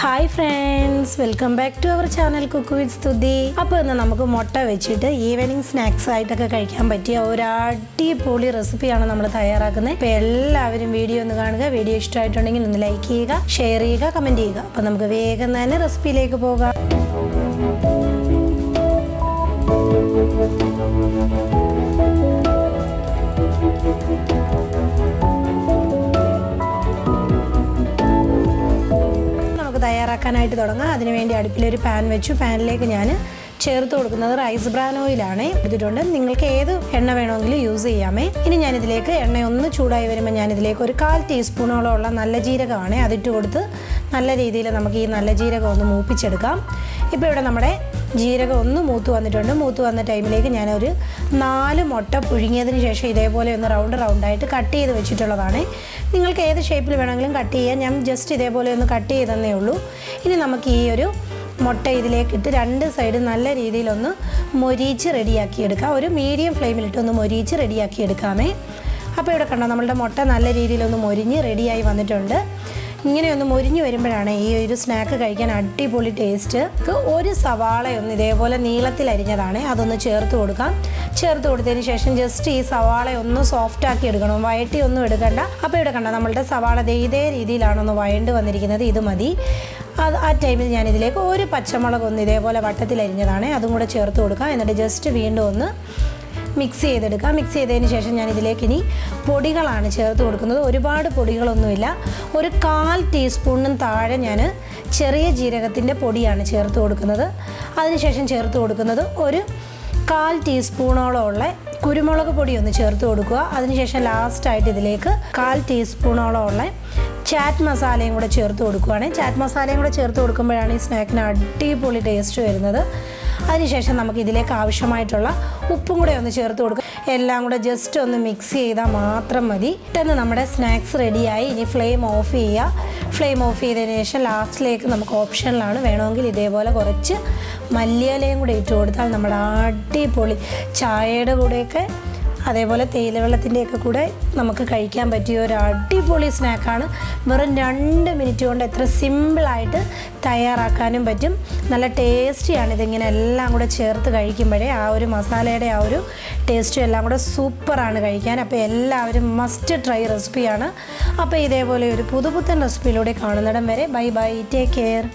Hi friends, welcome back to our channel cook with Sthuthi. അപ്പോൾ ഇന്ന് നമുക്ക് മുട്ട വെച്ചിട്ട് ഈവനിങ് സ്നാക്സ് ആയിട്ടൊക്കെ കഴിക്കാൻ പറ്റിയ ഒരു അടിപൊളി റെസിപ്പിയാണ് നമ്മൾ തയ്യാറാക്കുന്നത്. അപ്പോൾ എല്ലാവരും വീഡിയോ ഒന്ന് കാണുക. വീഡിയോ ഇഷ്ടമായിട്ടുണ്ടെങ്കിൽ ഒന്ന് ലൈക്ക് ചെയ്യുക, ഷെയർ ചെയ്യുക, കമൻറ്റ് ചെയ്യുക. അപ്പോൾ നമുക്ക് വേഗം തന്നെ റെസിപ്പിയിലേക്ക് പോകാം. തയ്യാറാക്കാനായിട്ട് തുടങ്ങാം. അതിനുവേണ്ടി അടുപ്പിലൊരു പാൻ വെച്ചു. പാനിലേക്ക് ഞാൻ ചേർത്ത് കൊടുക്കുന്നത് റൈസ് ബ്രാൻ ഓയിലാണ് എടുത്തിട്ടുണ്ട്. നിങ്ങൾക്ക് ഏത് എണ്ണ വേണമെങ്കിലും യൂസ് ചെയ്യാമേ. ഇനി ഞാനിതിലേക്ക് എണ്ണ ഒന്ന് ചൂടായി വരുമ്പോൾ ഞാനിതിലേക്ക് ഒരു 1/4 ടീസ്പൂണോളം ഉള്ള നല്ല ജീരകമാണ് അതിട്ട് കൊടുത്ത് നല്ല രീതിയിൽ നമുക്ക് ഈ നല്ല ജീരകം ഒന്ന് മൂപ്പിച്ചെടുക്കാം. ഇപ്പോൾ ഇവിടെ നമ്മുടെ ജീരകം ഒന്ന് മൂത്ത് വന്നിട്ടുണ്ട്. മൂത്ത് വന്ന ടൈമിലേക്ക് ഞാനൊരു 4 മുട്ട പുഴുങ്ങിയതിന് ശേഷം ഇതേപോലെ ഒന്ന് റൗണ്ടായിട്ട് കട്ട് ചെയ്ത് വെച്ചിട്ടുള്ളതാണ്. നിങ്ങൾക്ക് ഏത് ഷേപ്പിൽ വേണമെങ്കിലും കട്ട് ചെയ്യാം. ഞാൻ ജസ്റ്റ് ഇതേപോലെ ഒന്ന് കട്ട് ചെയ്തതന്നേ ഉള്ളൂ. ഇനി നമുക്ക് ഈ ഒരു മുട്ട ഇതിലേക്കിട്ട് 2 സൈഡും നല്ല രീതിയിലൊന്ന് മൊരിച്ച് റെഡിയാക്കി എടുക്കാം. ഒരു മീഡിയം ഫ്ലെയിമിലിട്ടൊന്ന് മൊരിച്ച് റെഡിയാക്കി എടുക്കാമേ. അപ്പോൾ ഇവിടെ കണ്ടോ, നമ്മളുടെ മുട്ട നല്ല രീതിയിലൊന്ന് മൊരിഞ്ഞ് റെഡിയായി വന്നിട്ടുണ്ട്. ഇങ്ങനെയൊന്ന് മൊരിഞ്ഞ് വരുമ്പോഴാണ് ഈ ഒരു സ്നാക്ക് കഴിക്കാൻ അടിപൊളി ടേസ്റ്റ്. ഒരു സവാളയൊന്ന് ഇതേപോലെ നീളത്തിൽ അരിഞ്ഞതാണ്, അതൊന്ന് ചേർത്ത് കൊടുക്കാം. ചേർത്ത് കൊടുത്തതിന് ശേഷം ജസ്റ്റ് ഈ സവാള ഒന്ന് സോഫ്റ്റ് ആക്കി എടുക്കണം, വഴറ്റി ഒന്നും എടുക്കണ്ട. അപ്പോൾ ഇവിടെ കണ്ട നമ്മളുടെ സവാള ഇതേ രീതിയിലാണൊന്ന് വഴണ്ട് വന്നിരിക്കുന്നത്. ഇത് മതി. ആ ടൈമിൽ ഞാനിതിലേക്ക് ഒരു പച്ചമുളക് ഒന്ന് ഇതേപോലെ വട്ടത്തിൽ അരിഞ്ഞതാണ്, അതും കൂടെ ചേർത്ത് കൊടുക്കാം. എന്നിട്ട് ജസ്റ്റ് വീണ്ടും ഒന്ന് മിക്സ് ചെയ്തെടുക്കാം. മിക്സ് ചെയ്തതിന് ശേഷം ഞാനിതിലേക്ക് ഇനി പൊടികളാണ് ചേർത്ത് കൊടുക്കുന്നത്. ഒരുപാട് പൊടികളൊന്നുമില്ല. ഒരു 1/4 ടീസ്പൂണിനും താഴെ ഞാൻ ചെറിയ ജീരകത്തിൻ്റെ പൊടിയാണ് ചേർത്ത് കൊടുക്കുന്നത്. അതിനുശേഷം ചേർത്ത് കൊടുക്കുന്നത് ഒരു 1/4 ടീസ്പൂണോളം ഉള്ള കുരുമുളക് പൊടി ഒന്ന് ചേർത്ത് കൊടുക്കുക. അതിനുശേഷം ലാസ്റ്റായിട്ട് ഇതിലേക്ക് 1/4 ടീസ്പൂണോളം ഉള്ള ചാറ്റ് മസാലയും കൂടെ ചേർത്ത് കൊടുക്കുകയാണ്. ചാറ്റ് മസാലയും കൂടെ ചേർത്ത് കൊടുക്കുമ്പോഴാണ് ഈ സ്നാക്കിന് അടിപൊളി ടേസ്റ്റ് വരുന്നത്. അതിനുശേഷം നമുക്ക് ഇതിലേക്ക് ആവശ്യമായിട്ടുള്ള ഉപ്പും കൂടെ ഒന്ന് ചേർത്ത് കൊടുക്കുക. എല്ലാം കൂടെ ജസ്റ്റ് ഒന്ന് മിക്സ് ചെയ്താൽ മാത്രം മതി. പെട്ടെന്ന് നമ്മുടെ സ്നാക്സ് റെഡിയായി. ഇനി ഫ്ലെയിം ഓഫ് ചെയ്യുക. ഫ്ലെയിം ഓഫ് ചെയ്തതിന് ശേഷം ലാസ്റ്റിലേക്ക് നമുക്ക് ഓപ്ഷനിലാണ്, വേണമെങ്കിൽ ഇതേപോലെ കുറച്ച് മല്ലിയിലയും കൂടെ ഇട്ട് കൊടുത്താൽ നമ്മുടെ അടിപൊളി ചായയുടെ കൂടെയൊക്കെ അതേപോലെ തേയില വെള്ളത്തിൻ്റെയൊക്കെ കൂടെ നമുക്ക് കഴിക്കാൻ പറ്റിയ ഒരു അടിപൊളി സ്നാക്കാണ്. വെറും 2 മിനിറ്റ് കൊണ്ട് എത്ര സിമ്പിളായിട്ട് തയ്യാറാക്കാനും പറ്റും. നല്ല ടേസ്റ്റിയാണ് ഇതിങ്ങനെ എല്ലാം കൂടെ ചേർത്ത് കഴിക്കുമ്പോഴേ ആ ഒരു മസാലയുടെ ആ ഒരു ടേസ്റ്റും എല്ലാം കൂടെ സൂപ്പറാണ് കഴിക്കാൻ. അപ്പോൾ എല്ലാവരും മസ്റ്റ് ട്രൈ റെസിപ്പിയാണ്. അപ്പോൾ ഇതേപോലെ ഒരു പുതുപുത്തൻ റെസിപ്പിയിലൂടെ കാണുന്നിടം വരെ ബൈ ബൈ, ടേക്ക് കെയർ.